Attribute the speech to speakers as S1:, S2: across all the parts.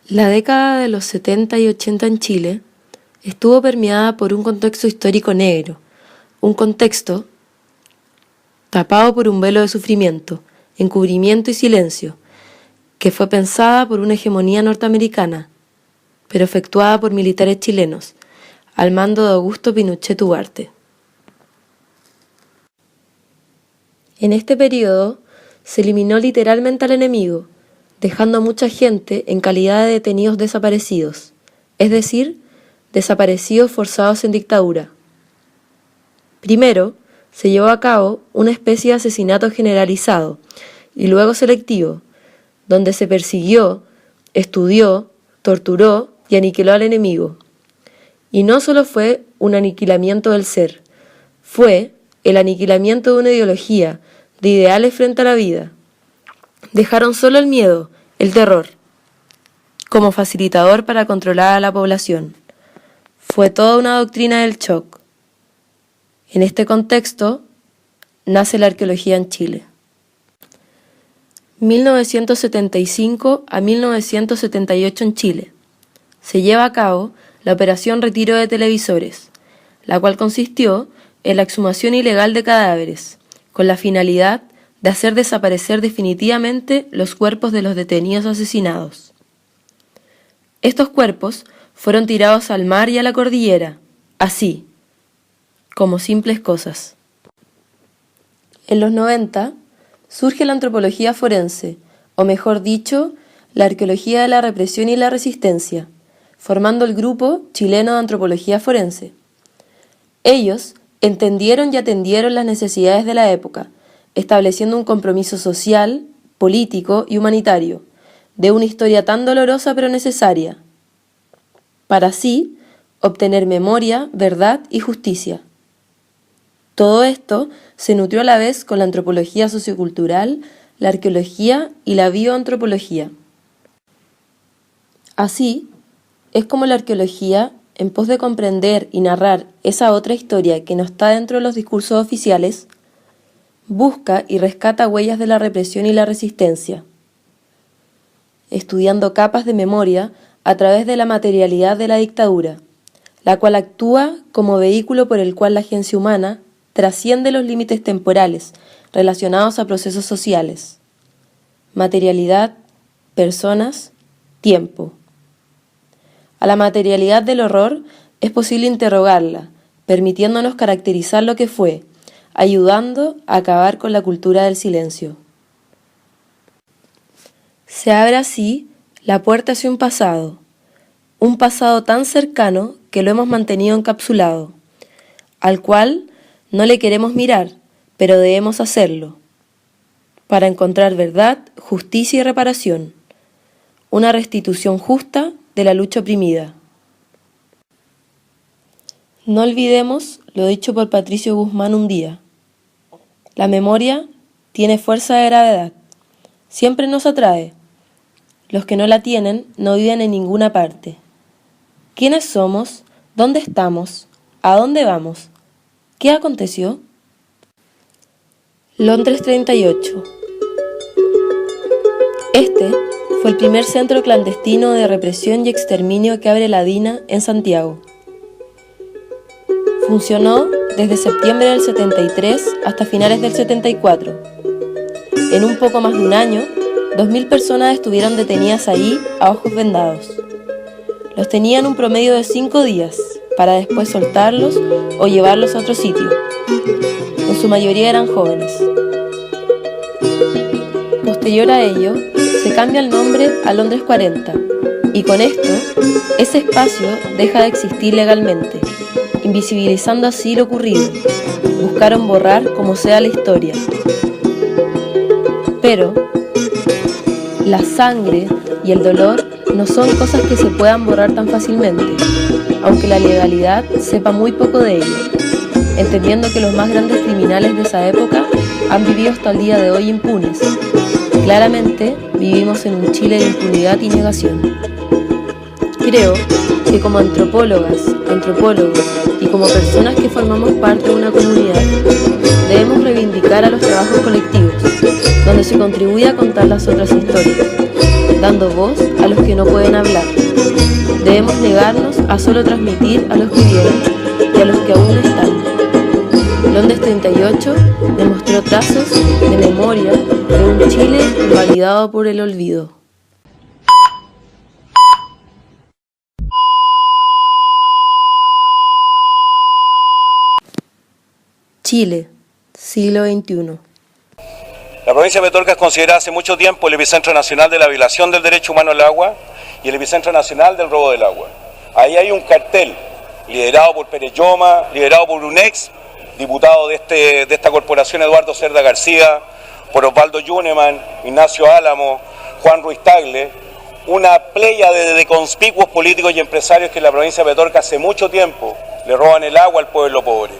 S1: La década de los 70 y 80 en Chile estuvo permeada por un contexto histórico negro, un contexto tapado por un velo de sufrimiento, encubrimiento y silencio, que fue pensada por una hegemonía norteamericana, pero efectuada por militares chilenos, al mando de Augusto Pinochet Ugarte. En este periodo se eliminó literalmente al enemigo, dejando a mucha gente en calidad de detenidos desaparecidos, es decir, desaparecidos forzados en dictadura. Primero, se llevó a cabo una especie de asesinato generalizado y luego selectivo, donde se persiguió, estudió, torturó y aniquiló al enemigo. Y no solo fue un aniquilamiento del ser, fue el aniquilamiento de una ideología, de ideales frente a la vida. Dejaron solo el miedo, el terror, como facilitador para controlar a la población. Fue toda una doctrina del shock. En este contexto nace la arqueología en Chile. 1975 a 1978 en Chile. Se lleva a cabo la Operación Retiro de Televisores, la cual consistió en la exhumación ilegal de cadáveres, con la finalidad de hacer desaparecer definitivamente los cuerpos de los detenidos asesinados. Estos cuerpos fueron tirados al mar y a la cordillera, así, como simples cosas. En los 90 surge la antropología forense, o mejor dicho, la arqueología de la represión y la resistencia, formando el Grupo Chileno de Antropología Forense. Ellos entendieron y atendieron las necesidades de la época, estableciendo un compromiso social, político y humanitario, de una historia tan dolorosa pero necesaria, para así obtener memoria, verdad y justicia. Todo esto se nutrió a la vez con la antropología sociocultural, la arqueología y la bioantropología. Así, es como la arqueología, en pos de comprender y narrar esa otra historia que no está dentro de los discursos oficiales, busca y rescata huellas de la represión y la resistencia, estudiando capas de memoria a través de la materialidad de la dictadura, la cual actúa como vehículo por el cual la agencia humana trasciende los límites temporales relacionados a procesos sociales. Materialidad, personas, tiempo. A la materialidad del horror es posible interrogarla, permitiéndonos caracterizar lo que fue, ayudando a acabar con la cultura del silencio. Se abre así la puerta hacia un pasado tan cercano que lo hemos mantenido encapsulado, al cual no le queremos mirar, pero debemos hacerlo, para encontrar verdad, justicia y reparación, una restitución justa de la lucha oprimida. No olvidemos lo dicho por Patricio Guzmán un día. La memoria tiene fuerza de gravedad, siempre nos atrae. Los que no la tienen no viven en ninguna parte. ¿Quiénes somos? ¿Dónde estamos? ¿A dónde vamos? ¿Qué aconteció? Londres 38. Este fue el primer centro clandestino de represión y exterminio que abre la DINA en Santiago. Funcionó desde septiembre del 73 hasta finales del 74. En un poco más de un año, 2.000 personas estuvieron detenidas ahí a ojos vendados. Los tenían un promedio de 5 días, para después soltarlos o llevarlos a otro sitio. En su mayoría eran jóvenes. Posterior a ello, se cambia el nombre a Londres 40, y con esto, ese espacio deja de existir legalmente, invisibilizando así lo ocurrido. Buscaron borrar como sea la historia. Pero la sangre y el dolor no son cosas que se puedan borrar tan fácilmente, aunque la legalidad sepa muy poco de ello, entendiendo que los más grandes criminales de esa época han vivido hasta el día de hoy impunes. Claramente vivimos en un Chile de impunidad y negación. Creo que como antropólogas, antropólogos y como personas que formamos parte de una comunidad, debemos reivindicar a los trabajos colectivos, donde se contribuye a contar las otras historias, dando voz a los que no pueden hablar. Debemos negarnos a solo transmitir a los que vienen y a los que aún no están. Londres 38 demostró trazos de memoria de un Chile invalidado por el olvido. Chile, siglo XXI.
S2: La provincia de Petorca es considerada hace mucho tiempo el epicentro nacional de la violación del derecho humano al agua y el epicentro nacional del robo del agua. Ahí hay un cartel liderado por Pérez Lloma, liderado por un ex diputado de esta corporación, Eduardo Cerda García, por Osvaldo Yuneman, Ignacio Álamo, Juan Ruiz Tagle, una pléyade de conspicuos políticos y empresarios que en la provincia de Petorca hace mucho tiempo le roban el agua al pueblo pobre.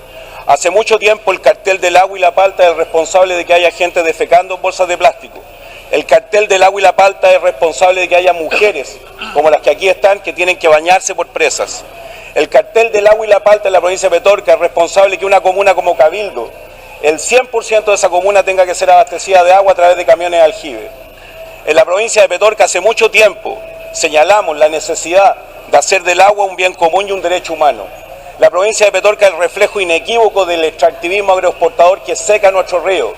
S2: Hace mucho tiempo el cartel del agua y la palta es responsable de que haya gente defecando en bolsas de plástico. El cartel del agua y la palta es responsable de que haya mujeres, como las que aquí están, que tienen que bañarse por presas. El cartel del agua y la palta en la provincia de Petorca es responsable de que una comuna como Cabildo, el 100% de esa comuna tenga que ser abastecida de agua a través de camiones de aljibe. En la provincia de Petorca hace mucho tiempo señalamos la necesidad de hacer del agua un bien común y un derecho humano. La provincia de Petorca es el reflejo inequívoco del extractivismo agroexportador que seca nuestro río.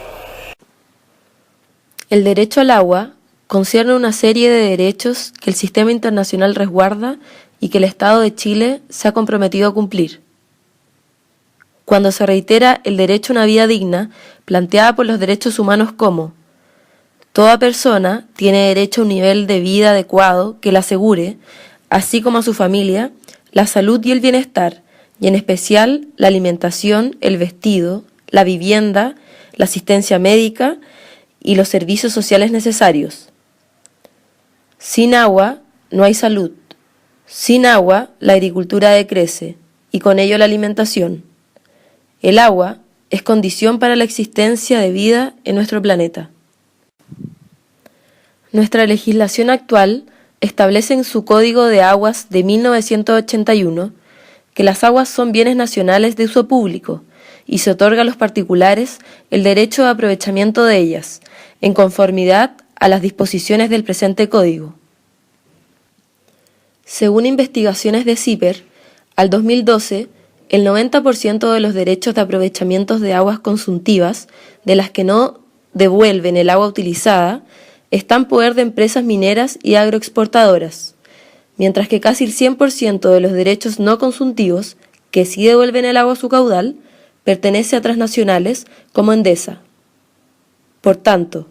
S1: El derecho al agua concierne una serie de derechos que el sistema internacional resguarda y que el Estado de Chile se ha comprometido a cumplir. Cuando se reitera el derecho a una vida digna, planteada por los derechos humanos como: toda persona tiene derecho a un nivel de vida adecuado que la asegure, así como a su familia, la salud y el bienestar, y en especial la alimentación, el vestido, la vivienda, la asistencia médica y los servicios sociales necesarios. Sin agua no hay salud. Sin agua la agricultura decrece y con ello la alimentación. El agua es condición para la existencia de vida en nuestro planeta. Nuestra legislación actual establece en su Código de Aguas de 1981 que las aguas son bienes nacionales de uso público y se otorga a los particulares el derecho de aprovechamiento de ellas, en conformidad a las disposiciones del presente Código. Según investigaciones de CIPER, al 2012, el 90% de los derechos de aprovechamientos de aguas consumtivas, de las que no devuelven el agua utilizada, está en poder de empresas mineras y agroexportadoras, mientras que casi el 100% de los derechos no consumtivos, que sí devuelven el agua a su caudal, pertenece a transnacionales como Endesa. Por tanto,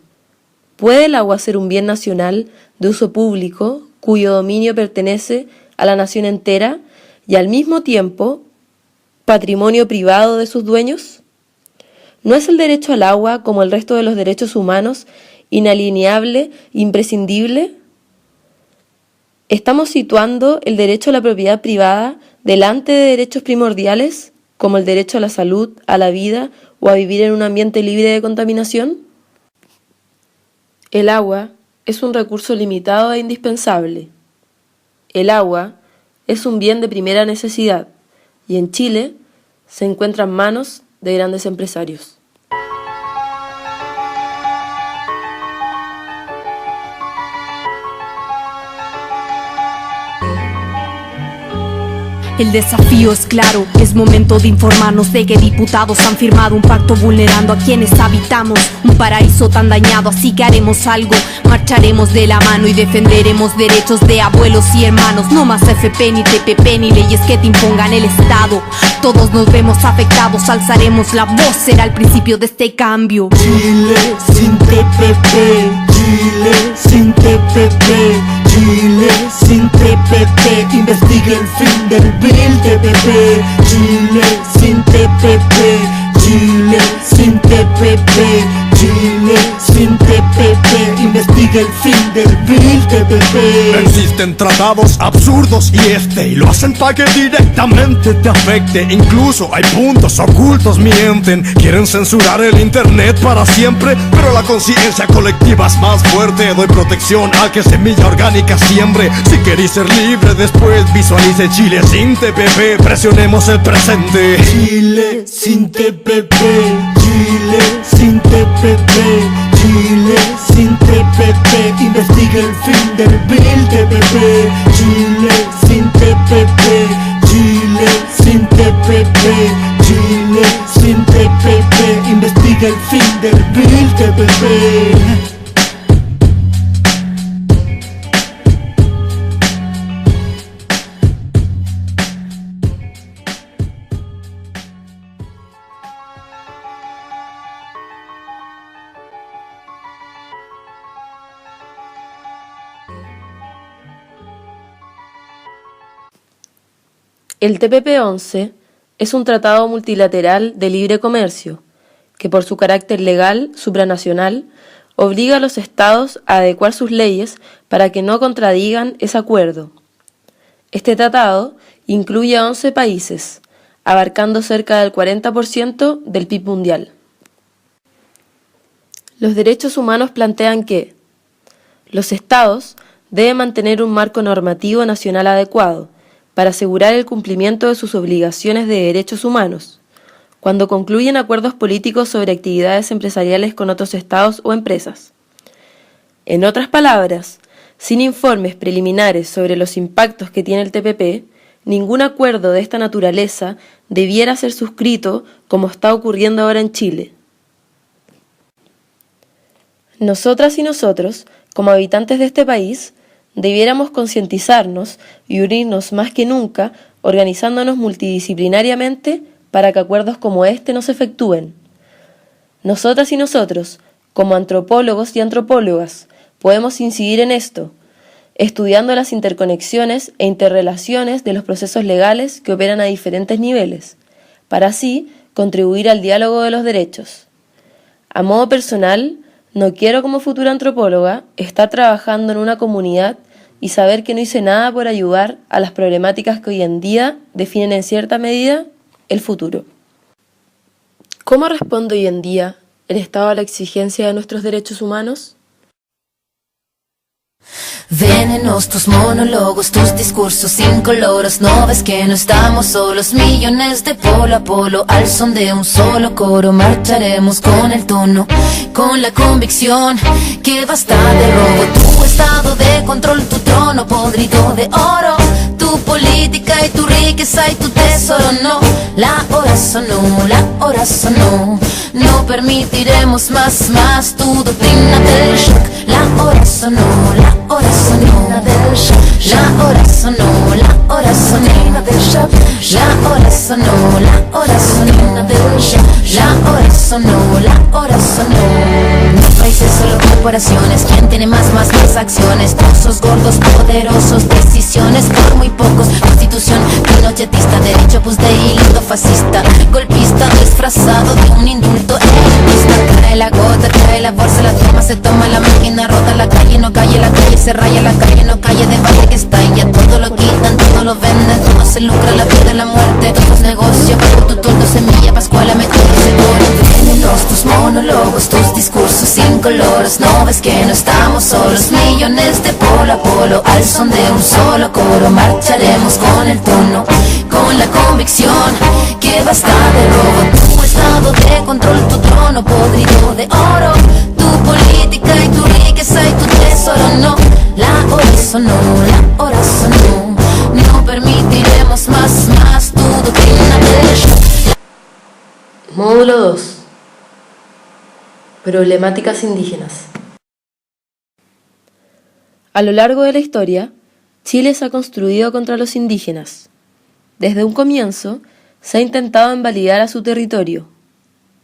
S1: ¿puede el agua ser un bien nacional de uso público cuyo dominio pertenece a la nación entera y al mismo tiempo patrimonio privado de sus dueños? ¿No es el derecho al agua, como el resto de los derechos humanos, inalienable, imprescindible? ¿Estamos situando el derecho a la propiedad privada delante de derechos primordiales, como el derecho a la salud, a la vida o a vivir en un ambiente libre de contaminación? El agua es un recurso limitado e indispensable. El agua es un bien de primera necesidad y en Chile se encuentra en manos de grandes empresarios.
S3: El desafío es claro, es momento de informarnos de que diputados han firmado un pacto vulnerando a quienes habitamos un paraíso tan dañado, así que haremos algo, marcharemos de la mano y defenderemos derechos de abuelos y hermanos. No más FP ni TPP ni leyes que te impongan el Estado, todos nos vemos afectados, alzaremos la voz, será el principio de este cambio.
S4: Chile sin TPP, Chile sin TPP, Chile sin TPP, investigue el fin del bill TPP. Chile sin TPP, Chile sin TPP, Chile sin TPP, investigue el fin del bill TPP.
S5: Existen tratados absurdos y lo hacen para que directamente te afecte. Incluso hay puntos ocultos, mienten. Quieren censurar el internet para siempre, pero la conciencia colectiva es más fuerte. Doy protección al que semilla orgánica siembre. Si queréis ser libre después visualice Chile sin TPP. Presionemos el presente.
S4: Chile sin TPP, Chile sin TPP, Chile sin TPP, investiga el fin del Bill TPP. Chile sin TPP, Chile sin TPP, Chile sin TPP, investiga el fin del Bill TPP.
S1: El TPP-11 es un tratado multilateral de libre comercio que, por su carácter legal supranacional, obliga a los estados a adecuar sus leyes para que no contradigan ese acuerdo. Este tratado incluye a 11 países, abarcando cerca del 40% del PIB mundial. Los derechos humanos plantean que los estados deben mantener un marco normativo nacional adecuado para asegurar el cumplimiento de sus obligaciones de derechos humanos, cuando concluyen acuerdos políticos sobre actividades empresariales con otros estados o empresas. En otras palabras, sin informes preliminares sobre los impactos que tiene el TPP, ningún acuerdo de esta naturaleza debiera ser suscrito como está ocurriendo ahora en Chile. Nosotras y nosotros, como habitantes de este país, debiéramos concientizarnos y unirnos más que nunca, organizándonos multidisciplinariamente para que acuerdos como este no se efectúen. Nosotras y nosotros, como antropólogos y antropólogas, podemos incidir en esto, estudiando las interconexiones e interrelaciones de los procesos legales que operan a diferentes niveles, para así contribuir al diálogo de los derechos. A modo personal, no quiero como futura antropóloga estar trabajando en una comunidad y saber que no hice nada por ayudar a las problemáticas que hoy en día definen en cierta medida el futuro. ¿Cómo responde hoy en día el Estado a la exigencia de nuestros derechos humanos?
S6: Venenos tus monólogos, tus discursos incoloros. No ves que no estamos solos, millones de polo a polo. Al son de un solo coro marcharemos con el tono, con la convicción que basta de robo. Tu estado de control, tu trono podrido de oro, tu política y tu riqueza y tu tesoro. No, la hora sonó, la hora sonó. No permitiremos más tu doctrina del shock. La hora sonó, la hora sonó, la hora sonó, la hora sonó del shock. La hora sonó, la hora sonó del shock. La hora sonó, la hora sonó. Los países solo corporaciones, quien tiene más acciones. Trozos gordos, poderosos, decisiones por muy pocos. Constitución pinochetista, derecho pues de hilo fascista, golpista disfrazado de un indulto elitista. Cae la gota, cae la bolsa, la toma, se toma la máquina, rota la calle, no calle, la calle se raya, la calle no calle, de valle que está y ya todo lo quitan, todo lo venden, todo se lucra, la vida, la muerte, todo es negocio, pero tu toldo, semilla, pascuala, método seguro. Venenos tus monólogos, tus discursos incoloros. No ves que no estamos solos, millones de polo a polo. Al son de un solo coro marcharemos con el tono, con la convicción que basta de robo. Tu estado de control, tu trono podrido de oro, tu política y tu riqueza y tu tesoro. No, la hora sonó, la hora sonó. No permitiremos más tu doctrina del shock.
S1: Módulo 2. Problemáticas indígenas. A lo largo de la historia, Chile se ha construido contra los indígenas. Desde un comienzo, se ha intentado invalidar a su territorio.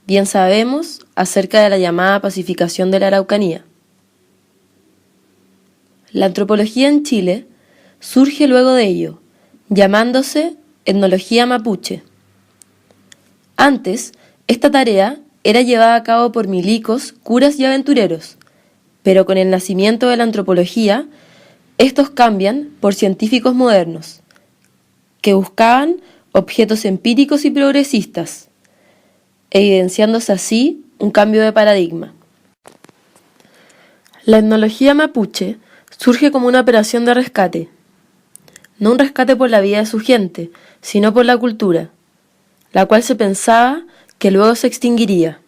S1: Bien sabemos acerca de la llamada pacificación de la Araucanía. La antropología en Chile surge luego de ello, llamándose etnología mapuche. Antes, esta tarea era llevada a cabo por milicos, curas y aventureros, pero con el nacimiento de la antropología, estos cambian por científicos modernos, que buscaban objetos empíricos y progresistas, evidenciándose así un cambio de paradigma. La etnología mapuche surge como una operación de rescate, no un rescate por la vida de su gente, sino por la cultura, la cual se pensaba que luego se extinguiría.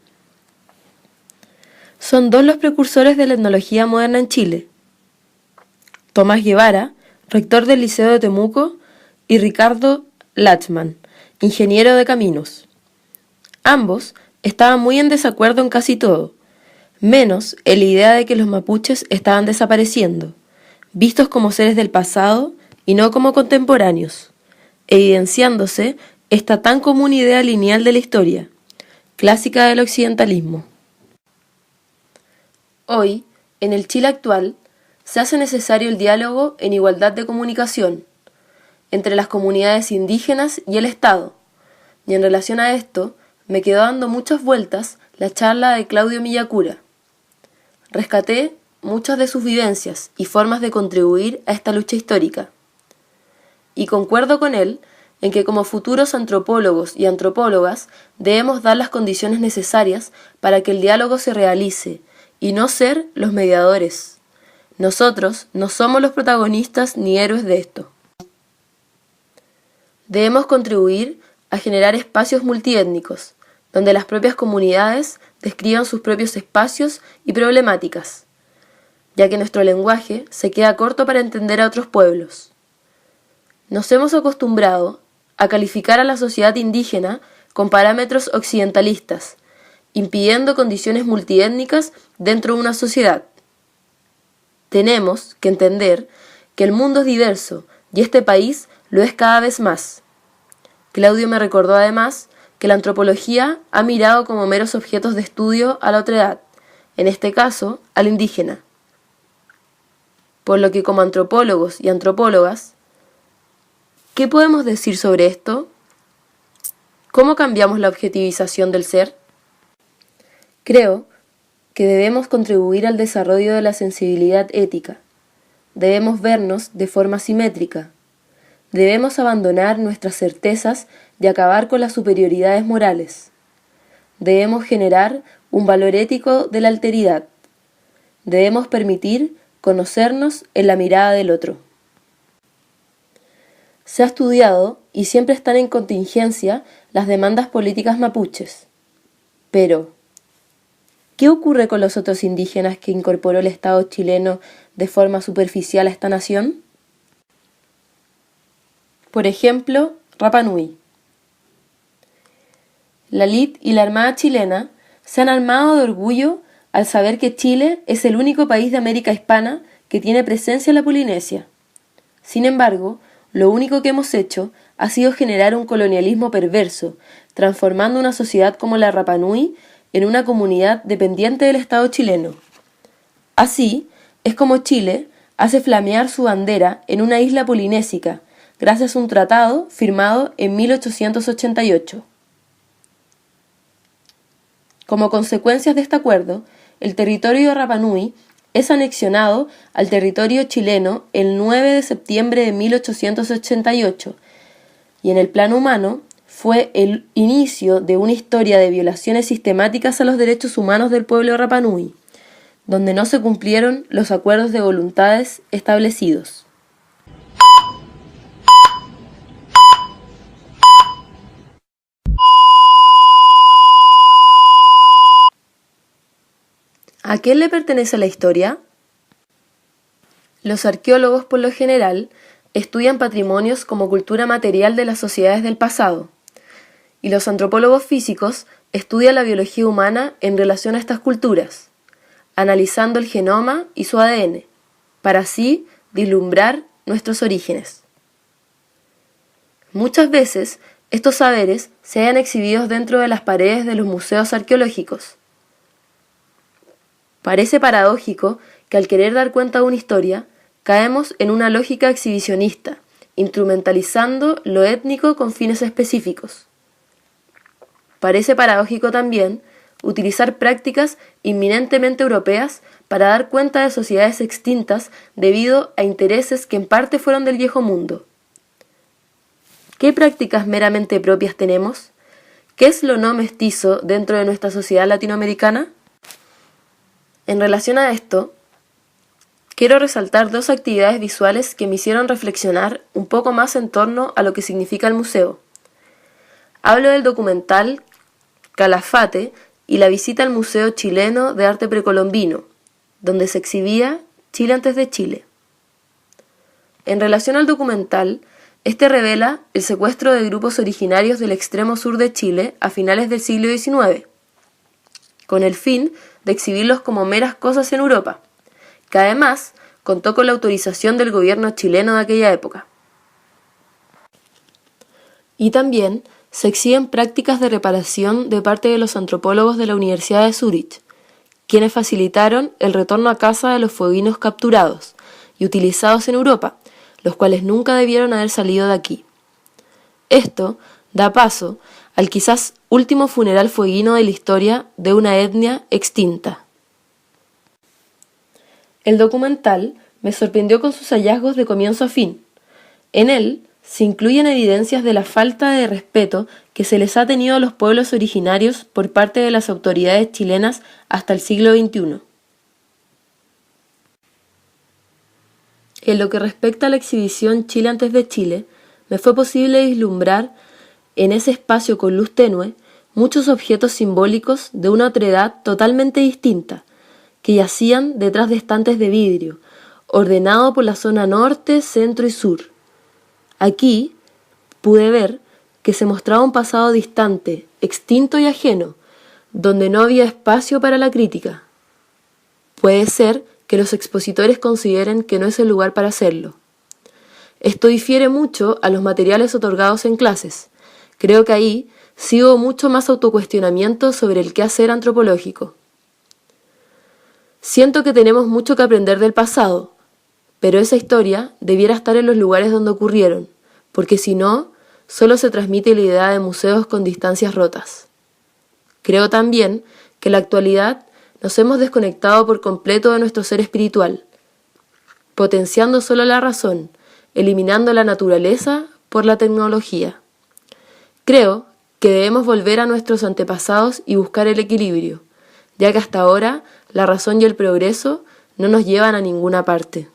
S1: Son dos los precursores de la etnología moderna en Chile: Tomás Guevara, rector del Liceo de Temuco, y Ricardo Lachmann, ingeniero de caminos. Ambos estaban muy en desacuerdo en casi todo, menos en la idea de que los mapuches estaban desapareciendo, vistos como seres del pasado y no como contemporáneos, evidenciándose esta tan común idea lineal de la historia, clásica del occidentalismo. Hoy, en el Chile actual, se hace necesario el diálogo en igualdad de comunicación entre las comunidades indígenas y el Estado, y en relación a esto me quedó dando muchas vueltas la charla de Claudio Millacura. Rescaté muchas de sus vivencias y formas de contribuir a esta lucha histórica. Y concuerdo con él en que como futuros antropólogos y antropólogas debemos dar las condiciones necesarias para que el diálogo se realice y no ser los mediadores. Nosotros no somos los protagonistas ni héroes de esto. Debemos contribuir a generar espacios multiétnicos, donde las propias comunidades describan sus propios espacios y problemáticas, ya que nuestro lenguaje se queda corto para entender a otros pueblos. Nos hemos acostumbrado a calificar a la sociedad indígena con parámetros occidentalistas, impidiendo condiciones multiétnicas dentro de una sociedad. Tenemos que entender que el mundo es diverso y este país lo es cada vez más. Claudio me recordó además que la antropología ha mirado como meros objetos de estudio a la otredad, en este caso al indígena. Por lo que como antropólogos y antropólogas, ¿qué podemos decir sobre esto? ¿Cómo cambiamos la objetivización del ser? Creo que debemos contribuir al desarrollo de la sensibilidad ética. Debemos vernos de forma simétrica. Debemos abandonar nuestras certezas y acabar con las superioridades morales. Debemos generar un valor ético de la alteridad. Debemos permitir conocernos en la mirada del otro. Se ha estudiado y siempre están en contingencia las demandas políticas mapuches. Pero, ¿qué ocurre con los otros indígenas que incorporó el Estado chileno de forma superficial a esta nación? Por ejemplo, Rapa Nui. La LIT y la Armada chilena se han armado de orgullo al saber que Chile es el único país de América hispana que tiene presencia en la Polinesia. Sin embargo, lo único que hemos hecho ha sido generar un colonialismo perverso, transformando una sociedad como la Rapa Nui en una comunidad dependiente del Estado chileno. Así es como Chile hace flamear su bandera en una isla polinésica, gracias a un tratado firmado en 1888. Como consecuencias de este acuerdo, el territorio de Rapa Nui es anexionado al territorio chileno el 9 de septiembre de 1888, y en el plano humano fue el inicio de una historia de violaciones sistemáticas a los derechos humanos del pueblo de Rapa Nui, donde no se cumplieron los acuerdos de voluntades establecidos. ¿A quién le pertenece la historia? Los arqueólogos, por lo general, estudian patrimonios como cultura material de las sociedades del pasado, y los antropólogos físicos estudian la biología humana en relación a estas culturas, analizando el genoma y su ADN, para así vislumbrar nuestros orígenes. Muchas veces, estos saberes se hallan exhibidos dentro de las paredes de los museos arqueológicos. Parece paradójico que al querer dar cuenta de una historia, caemos en una lógica exhibicionista, instrumentalizando lo étnico con fines específicos. Parece paradójico también utilizar prácticas inminentemente europeas para dar cuenta de sociedades extintas debido a intereses que en parte fueron del viejo mundo. ¿Qué prácticas meramente propias tenemos? ¿Qué es lo no mestizo dentro de nuestra sociedad latinoamericana? En relación a esto, quiero resaltar dos actividades visuales que me hicieron reflexionar un poco más en torno a lo que significa el museo. Hablo del documental Calafate y la visita al Museo Chileno de Arte Precolombino, donde se exhibía Chile antes de Chile. En relación al documental, este revela el secuestro de grupos originarios del extremo sur de Chile a finales del siglo XIX, con el fin de exhibirlos como meras cosas en Europa, que además contó con la autorización del gobierno chileno de aquella época. Y también se exhiben prácticas de reparación de parte de los antropólogos de la Universidad de Zúrich, quienes facilitaron el retorno a casa de los fueguinos capturados y utilizados en Europa, los cuales nunca debieron haber salido de aquí. Esto da paso al quizás último funeral fueguino de la historia de una etnia extinta. El documental me sorprendió con sus hallazgos de comienzo a fin. En él se incluyen evidencias de la falta de respeto que se les ha tenido a los pueblos originarios por parte de las autoridades chilenas hasta el siglo XXI. En lo que respecta a la exhibición Chile antes de Chile, me fue posible vislumbrar en ese espacio con luz tenue muchos objetos simbólicos de una otredad totalmente distinta, que yacían detrás de estantes de vidrio, ordenado por la zona norte, centro y sur. Aquí pude ver que se mostraba un pasado distante, extinto y ajeno, donde no había espacio para la crítica. Puede ser que los expositores consideren que no es el lugar para hacerlo. Esto difiere mucho a los materiales otorgados en clases. Creo que ahí sí hubo mucho más autocuestionamiento sobre el quehacer antropológico. Siento que tenemos mucho que aprender del pasado, pero esa historia debiera estar en los lugares donde ocurrieron, porque si no, solo se transmite la idea de museos con distancias rotas. Creo también que en la actualidad nos hemos desconectado por completo de nuestro ser espiritual, potenciando solo la razón, eliminando la naturaleza por la tecnología. Creo que debemos volver a nuestros antepasados y buscar el equilibrio, ya que hasta ahora la razón y el progreso no nos llevan a ninguna parte.